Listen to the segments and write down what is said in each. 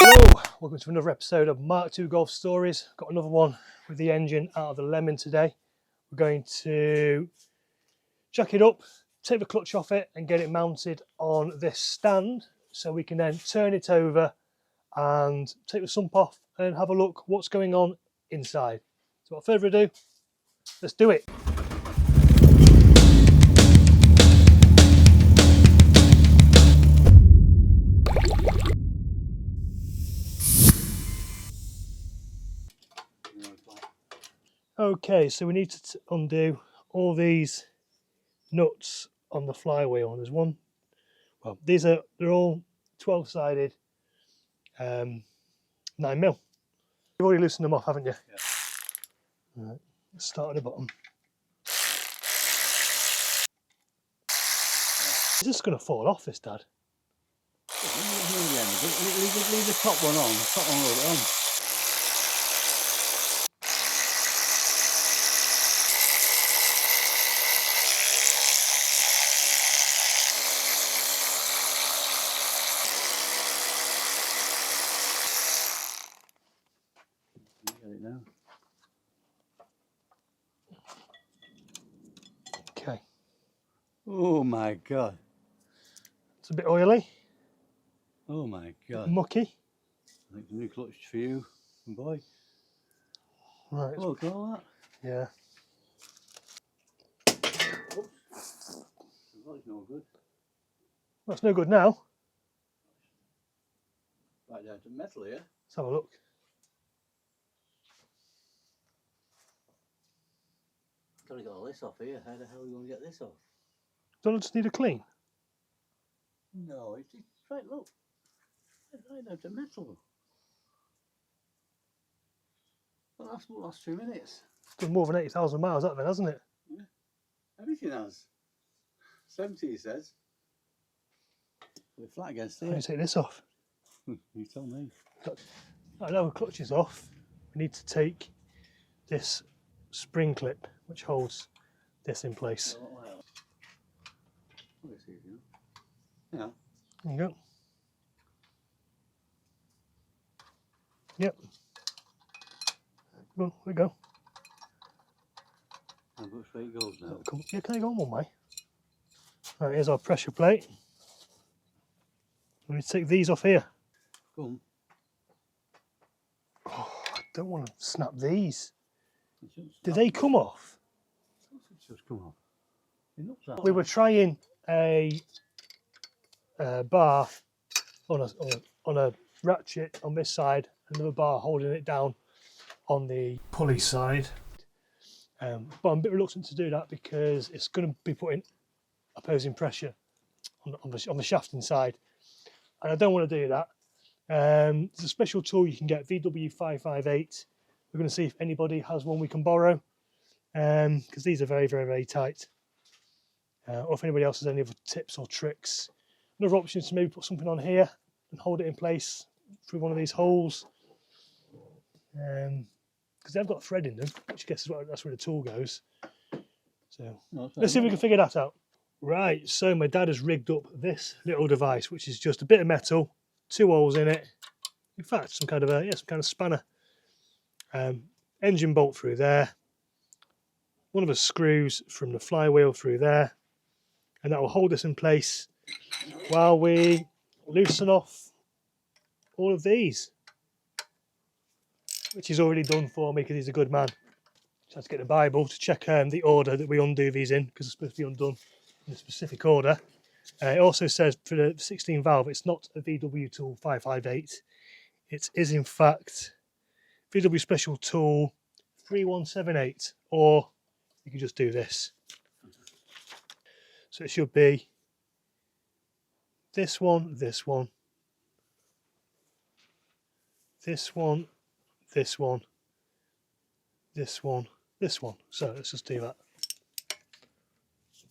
Hello, welcome to another episode of Mark 2 Golf Stories. Got another one with the engine out of the lemon today. We're going to jack it up, take the clutch off it and get it mounted on this stand so we can then turn it over and take the sump off and have a look what's going on inside. So without further ado, let's do it. Okay, so we need to undo all these nuts on the flywheel. There's one, well, they're all 12-sided 9mm. You've already loosened them off, haven't you? Yeah. Right, let's start at the bottom. Is this going to fall off, this, Dad? Leave the top one on. The top one will on. Get it now. Okay. Oh my god. It's a bit oily. Oh my god. Mucky. I think the new clutch for you, boy. Right. Oh, look at all that. Yeah. Oops. That's no good. That's no good now. Right down to metal here. Let's have a look. Got to get all this off here. How the hell are you going to get this off? Don't I just need a clean? No, it's right, look. Right down to metal. Well, that's what last 2 minutes. It's done more than 80,000 miles, that then, hasn't it? Yeah. Everything has. 70, he says. We're flat against How do it. you take this off? You tell me. Right, now the clutch is off. We need to take this spring clip, which holds this in place. Yeah. There you go. Yep. Go on, there we go. And which way it goes now? Cool. Yeah, can I go on one way? Right, here's our pressure plate. We need to take these off here. Go on. Oh, I don't want to snap these. Did they come off? It's just come off. It looks like We were trying a bar on a ratchet on this side, another bar holding it down on the pulley side. But I'm a bit reluctant to do that because it's going to be putting opposing pressure on the shaft inside, and I don't want to do that. There's a special tool you can get, VW558. We're going to see if anybody has one we can borrow, because these are very, very, very tight. Or if anybody else has any other tips or tricks. Another option is to maybe put something on here and hold it in place through one of these holes. Because they've got thread in them, which I guess is that's where the tool goes. So let's see if we can figure that out. Right, so my dad has rigged up this little device, which is just a bit of metal, 2 holes in it. In fact, some kind of spanner. Engine bolt through there. One of the screws from the flywheel through there, and that will hold us in place while we loosen off all of these, which he's already done for me because he's a good man. Just had to get the Bible to check the order that we undo these in, because it's supposed to be undone in a specific order. It also says for the 16 valve, it's not a VW tool 558. It is in fact VW special tool 3178, or you can just do this. So it should be this one, this one, this one, this one, this one, this one. So let's just do that.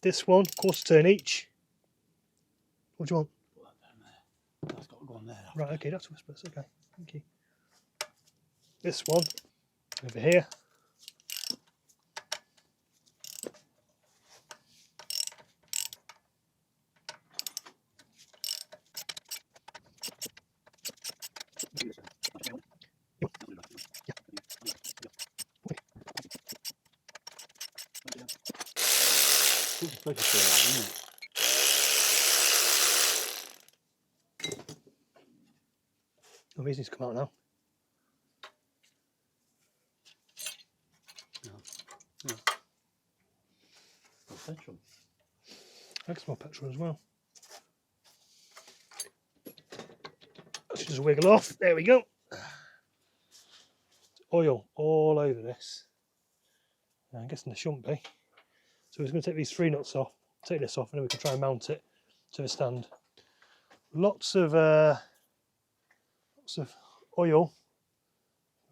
This one, quarter turn each. What do you want? Put that down there. That's got to go on there. Right, okay, that's whispers. Okay, thank you. This one over here. pressure for that, isn't it? Oh, these need to come out now. No. No. Well, petrol. I get some more petrol as well. Let's just wiggle off. There we go. Oil all over this. I'm guessing there shouldn't be. So we're just going to take these 3 nuts off, take this off, and then we can try and mount it to the stand. Lots of oil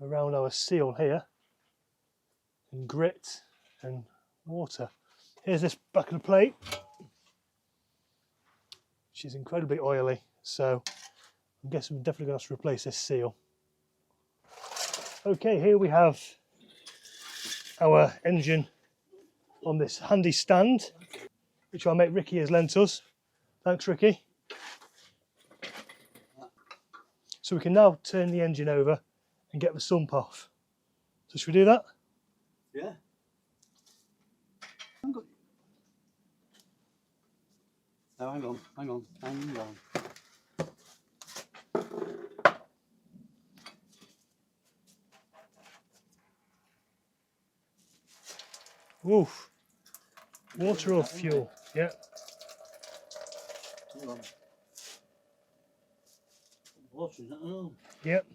around our seal here, and grit and water. Here's this back of the plate, which is incredibly oily, so I'm guessing we're definitely going to have to replace this seal. Okay, here we have our engine on this handy stand, which our mate Ricky has lent us. Thanks, Ricky. So we can now turn the engine over and get the sump off. So should we do that? Yeah. No, hang on. Oof. Water or fuel? Yeah. Hang on. Water in that? Oh. Yep.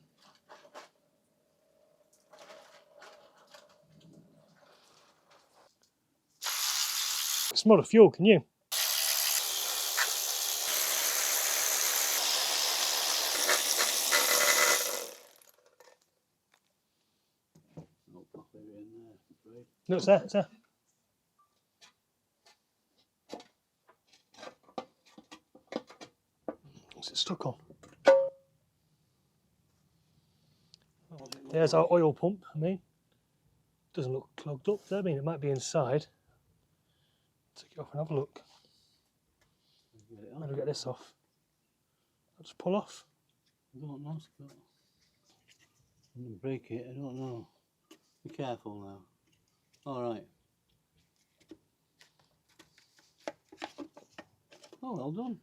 Smell the fuel, can you? No, it's there, it's there. What's it stuck on? There's our oil pump, Doesn't look clogged up there, it might be inside. Take it off and have a look. How do we get this off? I'll just pull off. I don't know, Scott. I'm going to break it, I don't know. Be careful now. Alright. Oh, well done.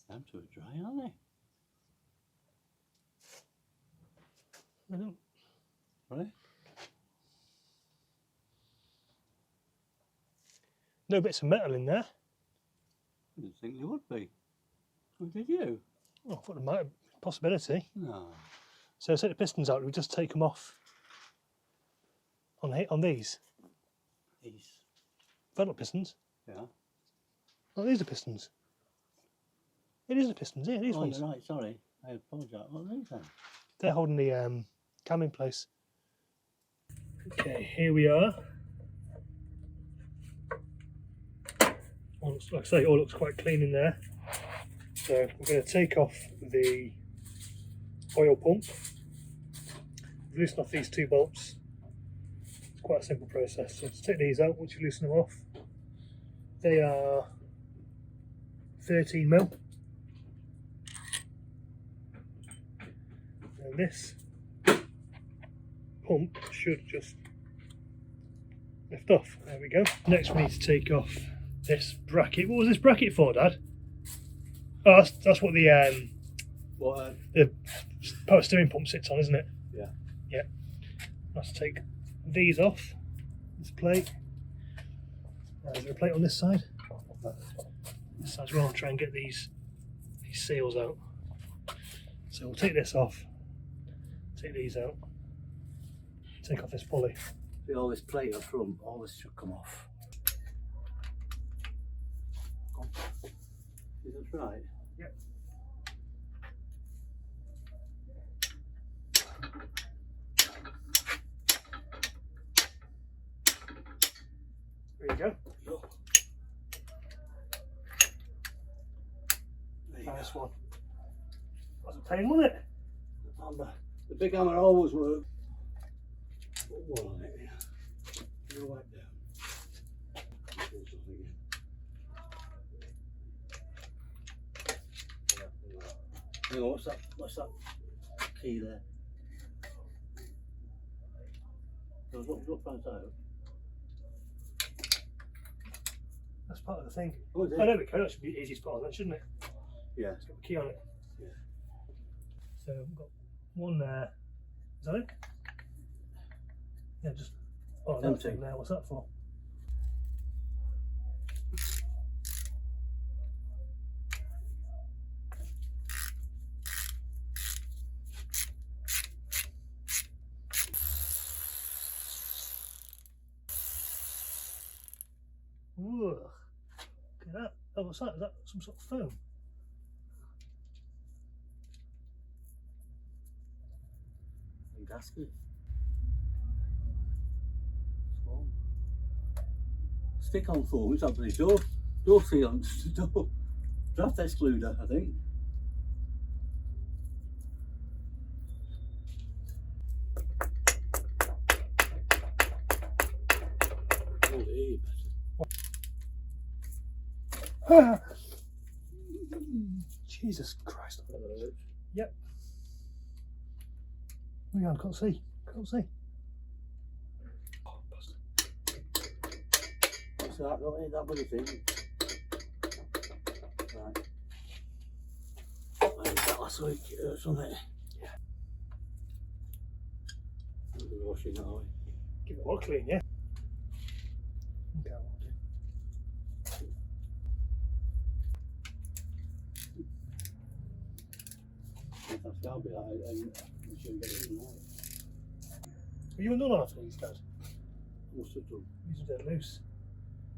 Them two are dry, aren't they? I don't. Right? No bits of metal in there. I didn't think there would be. Oh, did you? Oh, I thought there might be a possibility. No. So take the pistons out, we just take them off on these. These. They're not pistons. Yeah. Oh, these are pistons. It is the pistons, yeah, these ones. You're right, sorry. I apologise. What are these then? They're holding the cam in place. Okay, here we are. Like I say, it all looks quite clean in there. So we're going to take off the oil pump, loosen off these 2 bolts. It's quite a simple process. So just take these out once you loosen them off. They are 13mm. And this pump should just lift off. There we go. Next we need to take off this bracket. What was this bracket for, Dad? Oh, that's what the power steering pump sits on, isn't it? Yeah. Yeah. Let's take these off. This plate. Is there a plate on this side? This side as well. Try and get these seals out. So we'll take this off. Take these out. Take off this pulley. See all this plate up front, all this should come off. Is that right? Yep. There you go. Nice one. That's a pain, wasn't it? The big hammer always works. Put one on it, yeah. Go right down. Hang on, what's that key there? No, look right out. That's part of the thing. Oh, is it? I know we can. That should be the easiest part of that, shouldn't it? Yeah. It's got the key on it. Yeah. So we've got one there. Is that it? Yeah, just. Oh, that Empty. thing there. What's that for? Ooh. Look at that. Oh, what's that? Is that some sort of foam? And gasket. Foam. Stick on foam, it's up to the door sealant, door draft excluder, I think. Oh, hey, Ah. Jesus Christ. Yep. Hang on, can't see. Can't see. Oh, bastard. What's that? Don't eat that bloody thing. Right. I ate that last week, it hurts on it. Yeah. We'll be washing that away. Give it all clean, yeah? Okay, I'll do. That's gotta be that, and we should get it in now. Are you undone after these guys? Must have done. These are dead loose.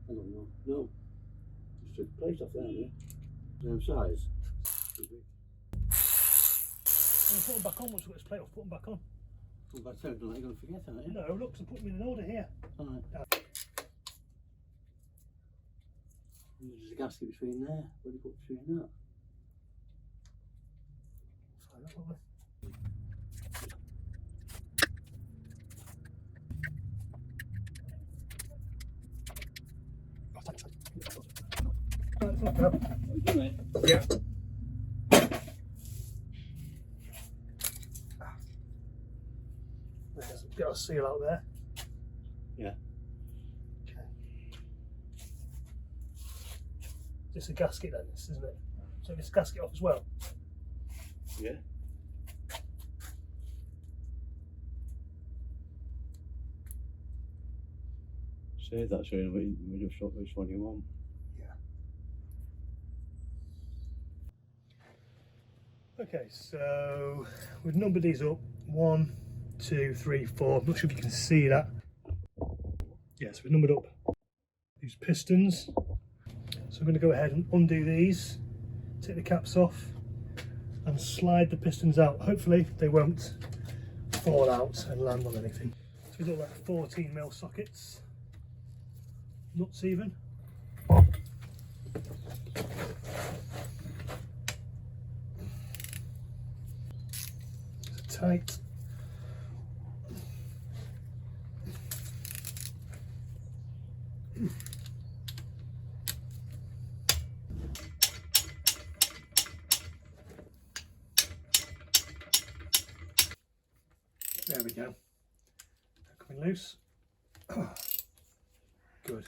I don't know. No. Just took place off there, yeah. Same size. I'll put them back on once we've got this plate off. Put them back on. Well, by the time you're going to forget, aren't you? No, look, so put them in an order here. Alright. There's a gasket between there. What do you put between that? Find that, won't we? Right, fuck up. Yeah. There's a bit of seal out there. Yeah. Okay. This a gasket then, this, isn't it? So this gasket off as well. Yeah. Say that, so we just shot which one you want. Okay, so we've numbered these up 1, 2, 3, 4. I'm not sure if you can see that. Yes, we've numbered up these pistons. So I'm going to go ahead and undo these, take the caps off, and slide the pistons out. Hopefully, they won't fall out and land on anything. So we've got like 14mm sockets, nuts even. Tight. There we go. They're coming loose. Good.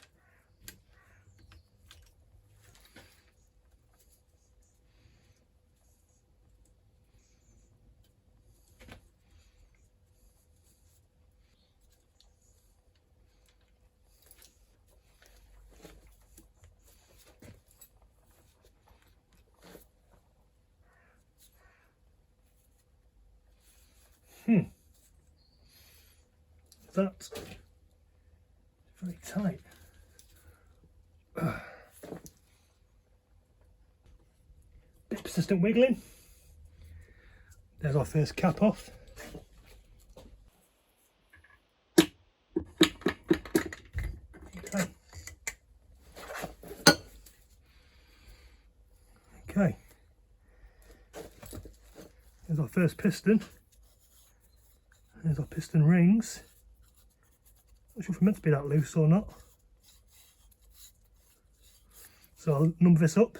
That's very tight. Bit persistent wiggling. There's our first cap off. Okay. Okay. There's our first piston. There's our piston rings. Not sure if we're meant to be that loose or not. So I'll number this up.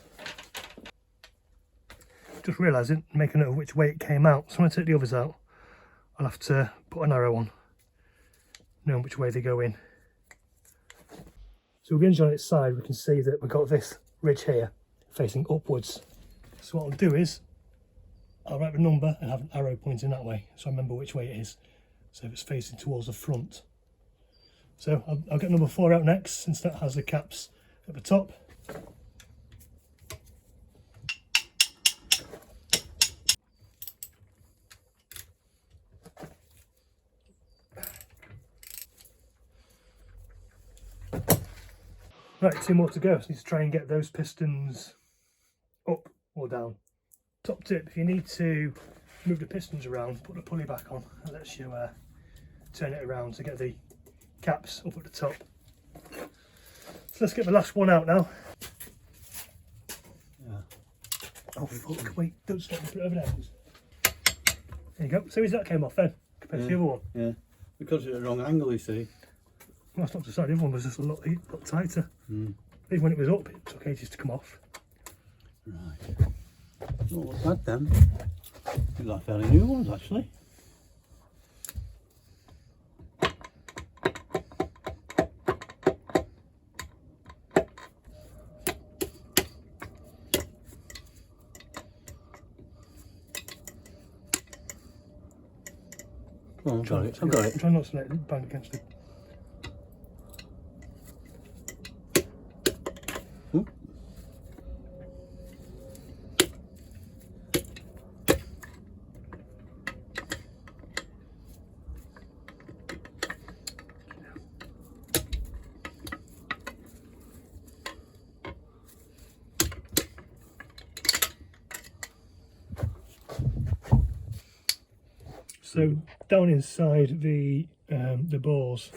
Just realised I didn't make a note of which way it came out. So when I take the others out, I'll have to put an arrow on knowing which way they go in. So with the engine on its side, we can see that we've got this ridge here facing upwards. So what I'll do is I'll write the number and have an arrow pointing that way so I remember which way it is. So if it's facing towards the front. So I'll get number 4 out next, since that has the caps at the top. Right, 2 more to go. So I need to try and get those pistons up or down. Top tip, if you need to move the pistons around, put the pulley back on. It lets you turn it around to get the caps up at the top. So let's get the last one out now. Yeah. Oh fuck, wait, don't stop, put it over there. There you go. So that came off then, compared to the other one. Yeah, because it's at the wrong angle, you see. Well, that's not to say, the other one was just a lot tighter. Even when it was up, it took ages to come off. Right. Not what's that then? These are like fairly new ones actually. Oh, I've got it. I've got it. Try not to let it bang against it. Ooh. So down inside the bores,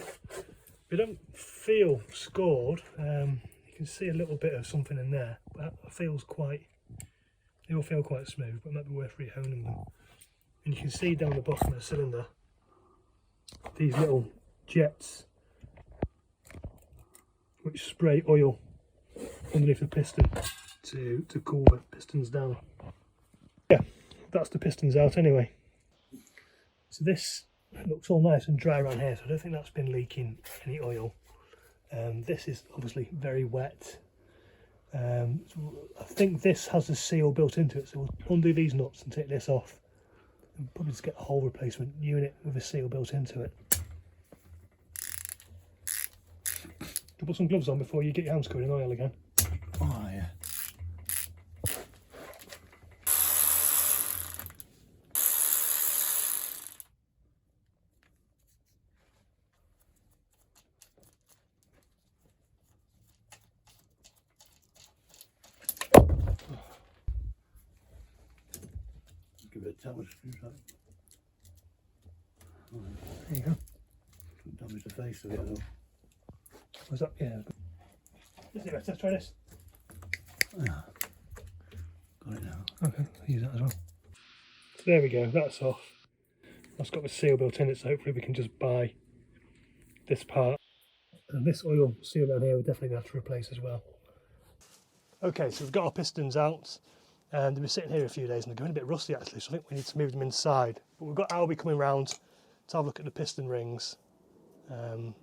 they don't feel scored. You can see a little bit of something in there, but it feels quite. They all feel quite smooth, but it might be worth rehoning them. And you can see down the bottom of the cylinder these little jets which spray oil underneath the piston to cool the pistons down. Yeah, that's the pistons out anyway. So this looks all nice and dry around here, so I don't think that's been leaking any oil. This is obviously very wet. So I think this has a seal built into it, so we'll undo these nuts and take this off and probably just get a whole replacement unit with a seal built into it. You put some gloves on before you get your hands covered in oil again. Oh yeah. Give it a tap with a screwdriver. There you go. Don't damage the face of it though. Was that? Yeah. Let's try this. Yeah. Got it now. Okay, I'll use that as well. So there we go, that's off. That's got the seal built in it, so hopefully we can just buy this part. And this oil seal down here we're definitely going to have to replace as well. Okay, so we've got our pistons out and they've been sitting here a few days and they're going a bit rusty actually, so I think we need to move them inside. But we've got Albie coming round to have a look at the piston rings. God,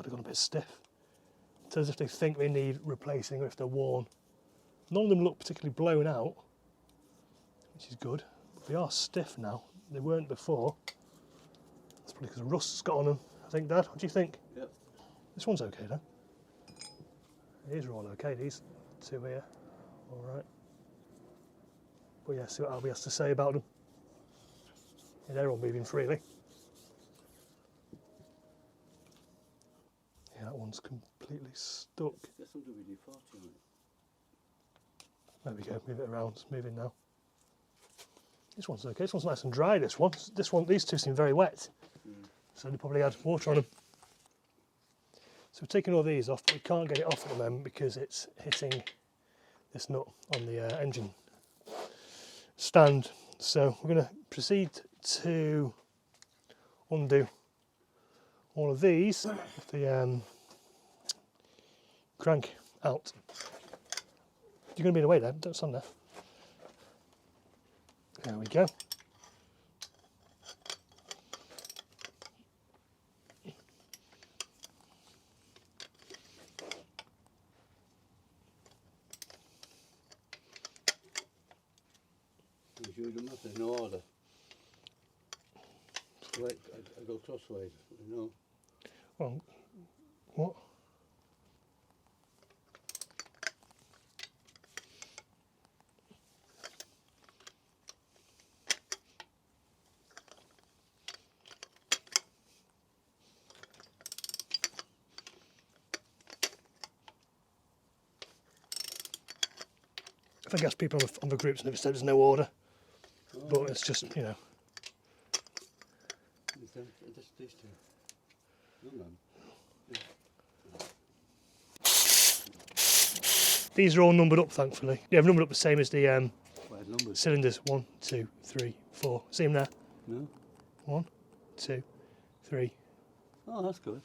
they've gone a bit stiff. So as if they think they need replacing or if they're worn. None of them look particularly blown out, which is good. But they are stiff now. They weren't before. That's probably because the rust's got on them, I think, Dad. What do you think? Yep. This one's okay, though. These are all okay, these two here. All right. But yeah, see what Albie has to say about them. Yeah, they're all moving freely. Yeah, that one's completely stuck. There's some WD-40 on it. There we go, move it around, it's moving now. This one's okay, this one's nice and dry, this one. These two seem very wet. So they probably had water on them. So we're taking all these off, but we can't get it off at the moment because it's hitting this nut on the engine stand. So we're going to proceed to undo all of these with the crank out. You're going to be in the way there, don't stand there. There we go. sure it doesn't matter, no order. Wait, I go crossways, you know. Well, what? I guess people on the groups never said there's no order, but it's just, you know. These two. No, no. These are all numbered up, thankfully. Yeah, numbered up the same as the Numbers? cylinders. 1, 2, 3, 4. See them there? No. 1, 2, 3. Oh, that's good.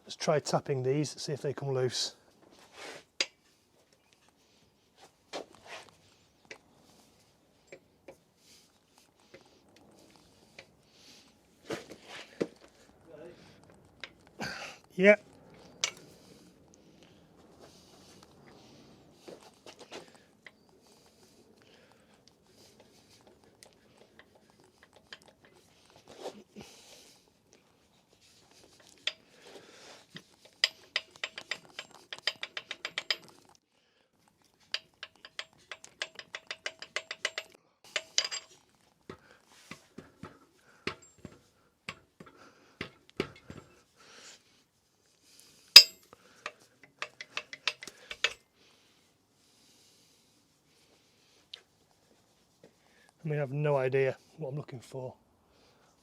Let's try tapping these, see if they come loose. Yeah. I mean, I have no idea what I'm looking for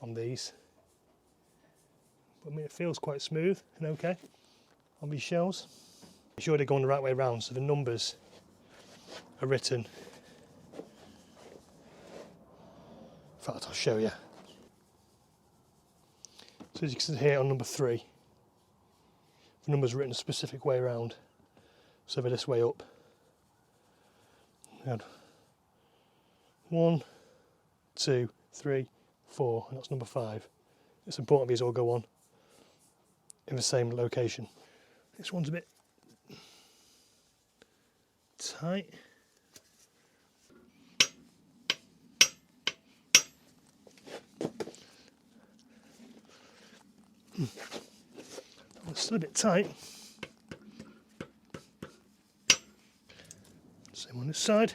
on these. But I mean, it feels quite smooth and okay on these shells. Be sure they're going the right way around, so the numbers are written. In fact, I'll show you. So as you can see here on number 3, the numbers are written a specific way around. So they're this way up. And 1, 2, 3, 4, and that's number 5. It's important these all go on in the same location. This one's a bit tight. It's still a bit tight. Same on this side.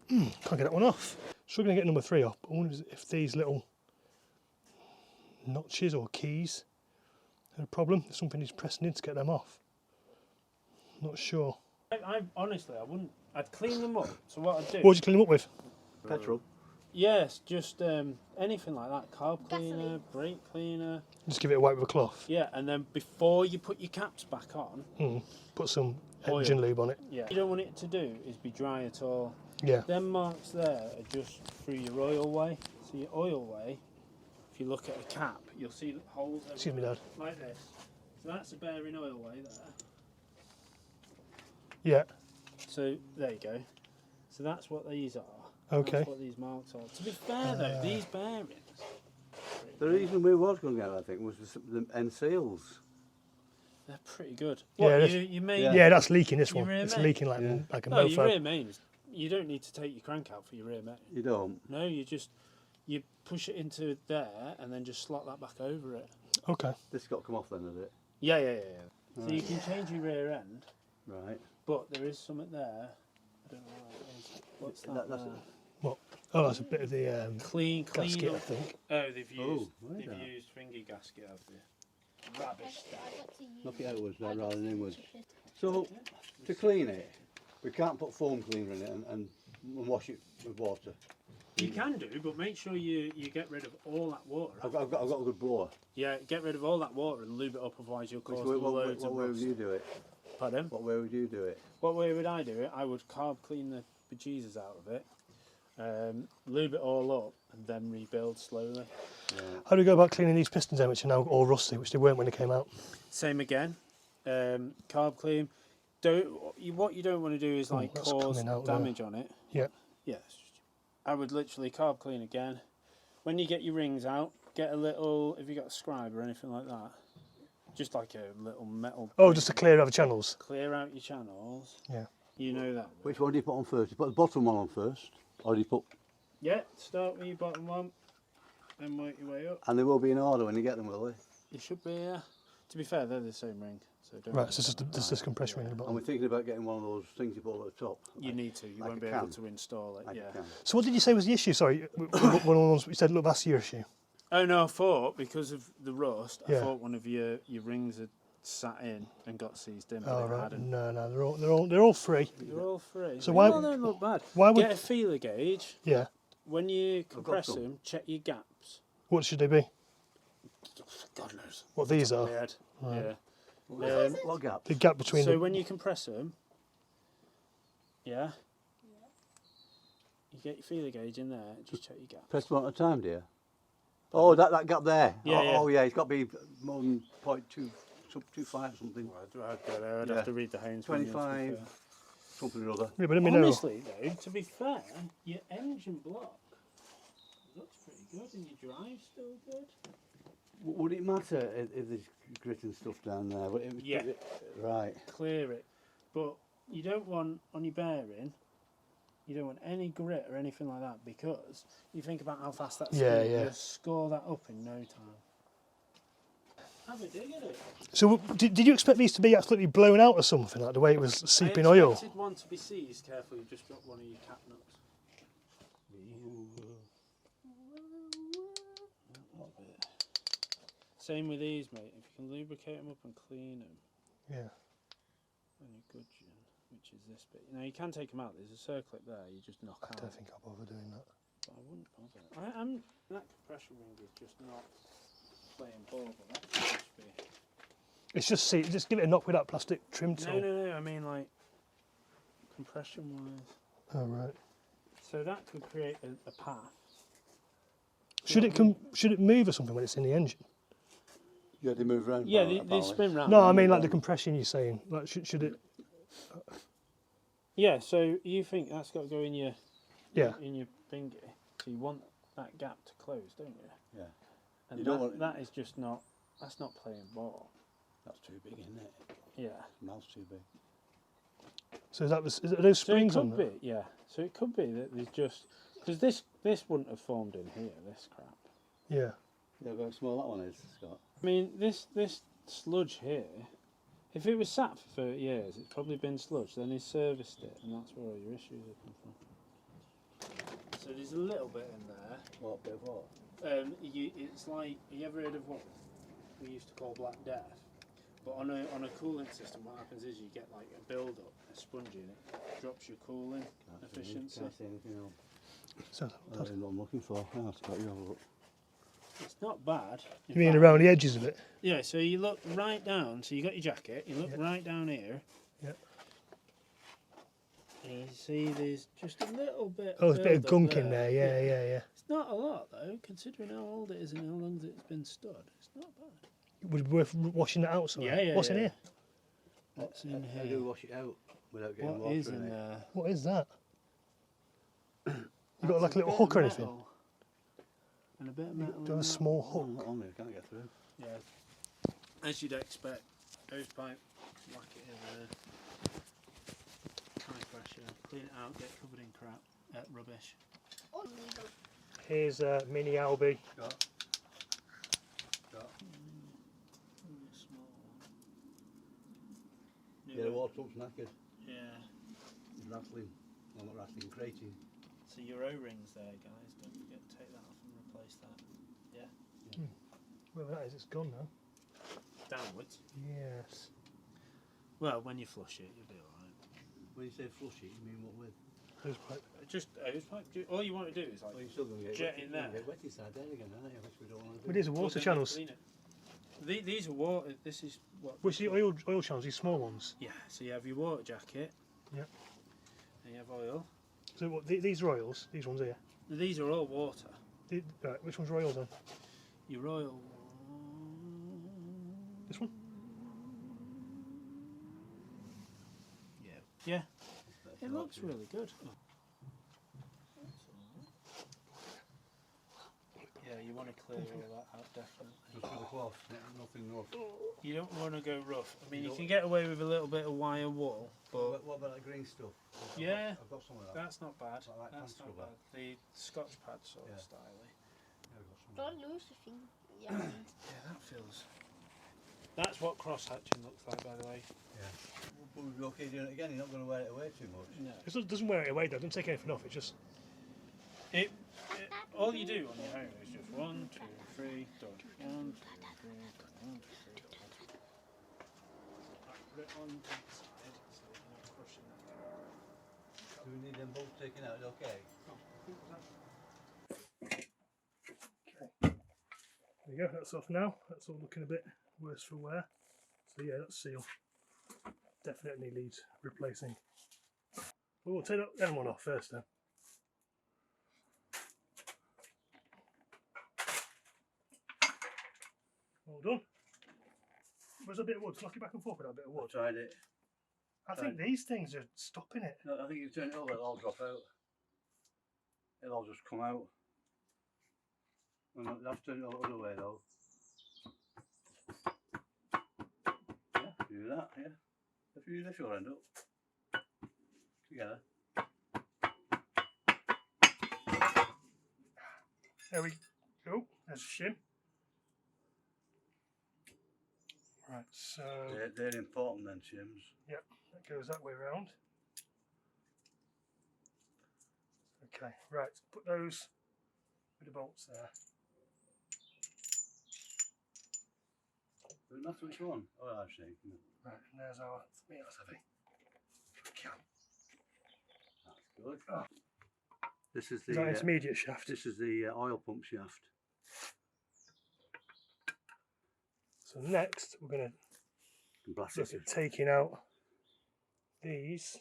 Can't get that one off. Struggling to get number 3 off. I wonder if these little notches or keys are a problem. There's something he's pressing in to get them off. Not sure. I honestly, I wouldn't. I'd clean them up. So what I'd do? What would you clean them up with? Petrol. Yes, just anything like that. Carb cleaner, brake cleaner. Just give it a wipe with a cloth. Yeah, and then before you put your caps back on, Put some Oil. engine lube on it. yeah, what you don't want it to do is be dry at all. Yeah. Them marks there are just through your oil way. So your oil way, if you look at a cap, you'll see holes Excuse me, Dad. like this. So that's a bearing oil way there. Yeah. So there you go. So that's what these are. Okay. That's what these marks are. To be fair though, these bearings. The reason we was going to get it, I think, was the end seals. They're pretty good. Yeah, What, you may... Yeah, that's leaking, this one. Your rear It's main? leaking like, Yeah. like a No, your mofo. rear mains, you don't need to take your crank out for your rear main. You don't. No, you push it into there and then just slot that back over it. Okay. This got to come off then, has it? Yeah. So Right. you can change your rear end, Right. but there is something there. I don't know what it is. What's that? That's there? What? Oh, that's a bit of the Clean gasket, I up. think. Oh, they've used why they've that? used finger gasket of the rubbish stuff. Knock it outwards rather than inwards. So, to clean it, we can't put foam cleaner in it and wash it with water. You can do, but make sure you get rid of all that water. I've got a good blower. Yeah, get rid of all that water and lube it up, otherwise you'll cause What loads of way would rust. you do it? Pardon? What way would you do it? What way would I do it? I would carb clean the bejesus out of it, lube it all up, and then rebuild slowly. How do we go about cleaning these pistons then, which are now all rusty, which they weren't when they came out? Same again. Carb clean. What you don't want to do is like that's cause coming out damage on it. Yeah. Yes. I would literally carb clean again. When you get your rings out, get a little. If you got a scribe or anything like that, just like a little metal. Oh, just to clear out the channels. Clear out your channels. Yeah. You know that. Which one do you put on first? You put the bottom one on first, or do you put? Yeah. Start with your bottom one, and work your way up. And they will be in order when you get them, will they? You should be. To be fair, they're the same ring. So don't Right, so it's just this compression ring at the And bottom. we're thinking about getting one of those things you put at the top. You need to. You like won't a be able can. to install it. Like a Yeah. can. So what did you say was the issue? Sorry, one of the ones you said, look, that's your issue. Oh no, I thought because of the rust, I Yeah. thought one of your rings had sat in and got seized in, but Oh it right, hadn't. no, they're all free. They're all free. So They why- all don't look bad. why would- Get a feeler gauge. Yeah. When you compress some. them, check your gaps. What should they be? God knows. What these Top are? of my head. Right. Yeah. What gap? The gap between So them. when you compress them, yeah, you get your feeler gauge in there. Just check your gaps. Press one at a time, dear. Oh, that gap there. Yeah, oh, yeah. oh yeah, it's got to be more than 0.25 something. I don't know. I'd Yeah. have to read the Haynes manual, to be 25. fair. Something or other. Yeah, but let me know. Honestly, though, to be fair, your engine block looks pretty good, and your drive's still good. Would it matter if there's grit and stuff down there? Would it, Yeah. Right. Clear it, but you don't want on your bearing. You don't want any grit or anything like that, because you think about how fast that's Yeah, spinning, yeah. you'll score that up in no time. Have a dig at it. So did you expect these to be absolutely blown out or something, like the way it was seeping I oil? expected one to be seized. Careful, you've just got one of your cap nuts. Same with these, mate. If you can lubricate them up and clean them, Yeah. and your gudgeon, which is this bit. Now you can take them out. There's a circlip there. You just knock I out. don't think I'll bother doing that. But I wouldn't bother. That compression ring is just not playing ball, but that could just be. It's just give it a knock with that plastic trim tool. No. I mean like compression wise. Oh right. So that could create a path. Should it move or something when it's in the engine? Yeah, they move around. Yeah, they spin round. No, I mean like the compression you're saying. Like should it? Yeah, so you think that's got to go in your Yeah. finger. So you want that gap to close, don't you? Yeah. And You don't want- that is just not. That's not playing ball. That's too big, isn't it? Yeah. Mouth's too big. So are those springs so it on could there? be, yeah. So it could be that there's just because this wouldn't have formed in here. This crap. Yeah. Yeah, look how small that one is, Scott. I mean, this sludge here. If it was sat for 30 years, it's probably been sludge. Then he's serviced it, and that's where all your issues have come from. So there's a little bit in there. What bit of what? It's like, have you ever heard of what we used to call black death? But on a cooling system, what happens is you get like a build up, a spongy, and it drops your cooling efficiency. Can't see anything else. So That's what I'm looking for. Oh, it's got you have a look. It's not bad. In you mean fact, around the edges of it? Yeah, so you look right down, so you got your jacket, you look Yep. right down here. Yep. And you see there's just a little bit. Oh, there's a bit of build-up gunk in there. Yeah. It's not a lot though, considering how old it is and how long it's been stood. It's not bad. Would it be worth washing that out? Somewhere? Yeah. What's in here? What's in How do here? you wash it out without getting What water is in it? there? What is that? You got That's like a little bit hook of or anything? metal. And a bit of metal. Do you have in a that. small Oh, hook? not on there, can't get through. Yeah. As you'd expect, hose pipe, whack it in there. High pressure, clean it out, get covered in crap, rubbish. Here's mini Albie. Scott. Small one. Yeah, the water pump's knackered. Yeah. It's rattling. Well, not rattling, grating. So your O-rings there, guys. Don't forget to take that off and replace that. Whatever that is, it's gone now. Downwards. Yes. Well, when you flush it, you'll be alright. When you say flush it, you mean what with? Hose pipe. Just hose pipe. All you want to do is like. Well, you're still going to get Jet wet, in there. Get wet inside there again, aren't you? Which we don't want to do. But these are water then channels. clean it. These are water. This is what. Which are the oil channels? These small ones. Yeah. So you have your water jacket. Yep. And you have oil. So So what? These are oils. These ones here. These are all water. Right, which one's oils then? Your oil. This one. Yeah. It looks really good. Yeah, you want to clear all that out, definitely. Just for the cloth, nothing rough. You don't want to go rough. I mean, you can get away with a little bit of wire wool, but What about that green stuff? yeah, I've got some of that. that's not bad. Like that That's not scrubber. bad. The Scotch pad sort Yeah. of styling. Yeah, I've got some of Don't lose the thing. Yeah. Yeah, that feels. That's what cross hatching looks like, by the way. that. Yeah. We'll be okay doing it again. You're not going to wear it away too much. No. It doesn't wear it away though. Don't take anything off. It just. All you do on your own is just 1, 2, 3, done. 1, 2, 3, done. 1, 2, 3, done. Put it on the side so that you're not crushing that. Do we need them bolts taken out? Okay. Okay. There you go. That's off now. That's all looking a bit worse for wear. So yeah, that seal definitely needs replacing. We'll take that one off first then. All done. Where's a bit of wood? Knock it back and forth with that bit of I wood. tried it. I think these things are stopping it. No, I think you turn it over, it'll all drop out. It'll all just come out. Well, you have to turn it the other way though. Yeah, do that, yeah. If you do this, you'll end up together. There we go. There's a shim. Right, so They're important then, shims. yep, that goes that way round. Okay, right, put those with the bolts there. Doesn't matter which one. Oh, I've shaken it. Right, and there's our. Yeah, that's heavy. Okay. That's good. Oh. This is Is that intermediate shaft? This is the oil pump shaft. So next we're going to Blast look it. at taking out these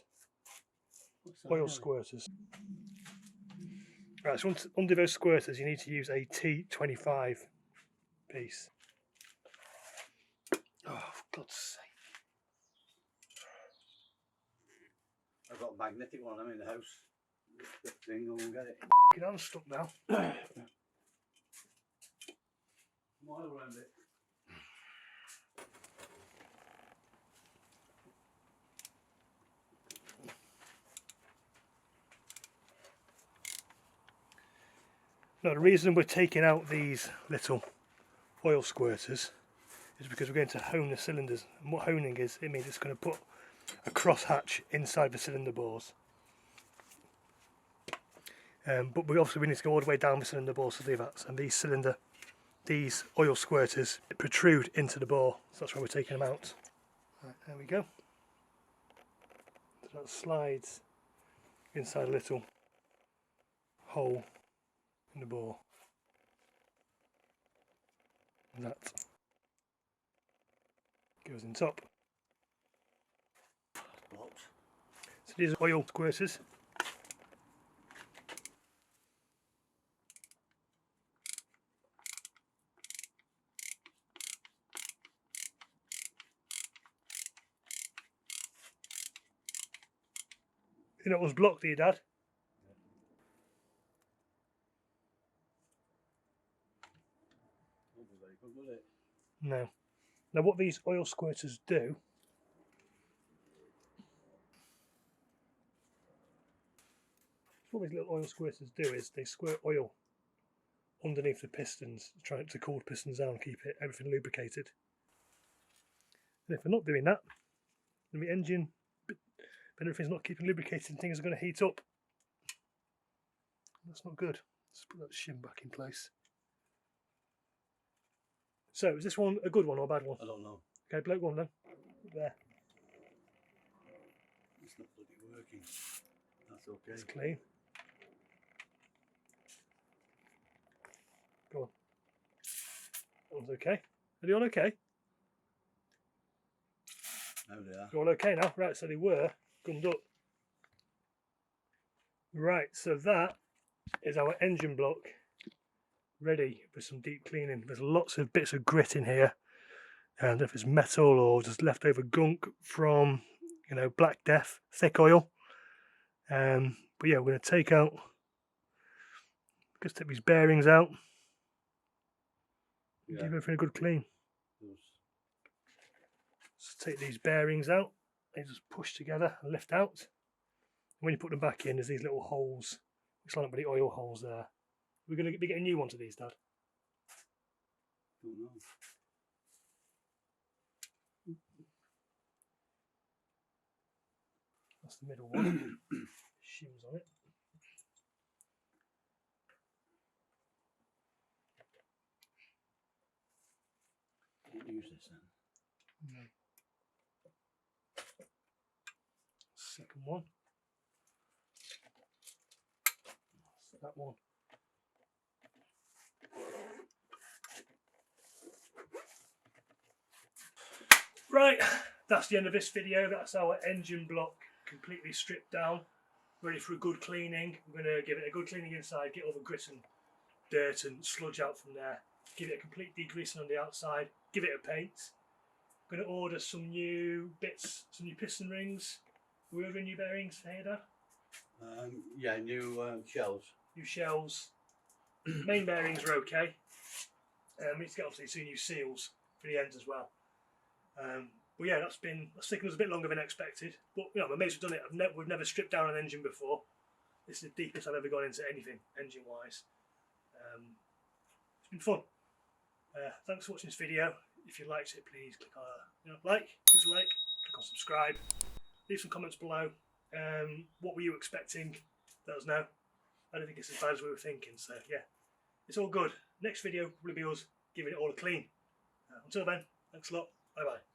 oil squirters. Right, so under those squirters you need to use a T25 piece. Oh, for God's sake. I've got a magnetic one. I'm in the house. This thing, I'll get it. Get unstuck now. Mile around it. Now the reason we're taking out these little oil squirters is because we're going to hone the cylinders. And what honing is, it means it's going to put a cross hatch inside the cylinder bores. But we need to go all the way down the cylinder bores to do that. And these oil squirters protrude into the bore, so that's why we're taking them out. Right, there we go. So that slides inside a little hole in the bore. And that goes in top. Blocked. So these are oil squirters. You know, it was blocked, do you, Dad? Won't be very good, will it? No. Now what these oil squirters do, what these little oil squirters do is they squirt oil underneath the pistons, trying to cool the pistons down and keep everything lubricated. And if they're not doing that, then the engine, when everything's not keeping lubricated, things are going to heat up. That's not good. Let's put that shim back in place. So, is this one a good one or a bad one? I don't know. Okay, bloke one then. There, It's not bloody working. That's okay. it's clean. Go on. That one's okay. Are they all okay? Now they are. They're all okay now? Right, so they were gummed up. Right, so that is our engine block ready for some deep cleaning. There's lots of bits of grit in here, and if it's metal or just leftover gunk from, you know, black death, thick oil. But yeah, we're going to take these bearings out, Yeah. give everything a good clean. Those- So take these bearings out, they just push together and lift out. When you put them back in, there's these little holes. Looks like the oil holes there. We're going to be getting new ones of these, Dad. Don't know. That's the middle one. Shims on it. Can't use this then. No. Second one. That's that one. Right, that's the end of this video. That's our engine block completely stripped down, ready for a good cleaning. We're going to give it a good cleaning inside, get all the grit and dirt and sludge out from there, give it a complete degreasing on the outside, give it a paint. I'm going to order some new bits, some new piston rings. Are we ordering new bearings here, Dad? Yeah, new shells. New shells. Main bearings are okay. We need to get obviously some new seals for the ends as well. But yeah, that's taken us a bit longer than expected. But you know, my mates have done it. We've never stripped down an engine before. This is the deepest I've ever gone into anything engine-wise. It's been fun. Thanks for watching this video. If you liked it, please click on like, give us a like, click on subscribe. Leave some comments below. What were you expecting? Let us know. I don't think it's as bad as we were thinking. So yeah, it's all good. Next video will be us giving it all a clean. Until then, thanks a lot. Bye bye.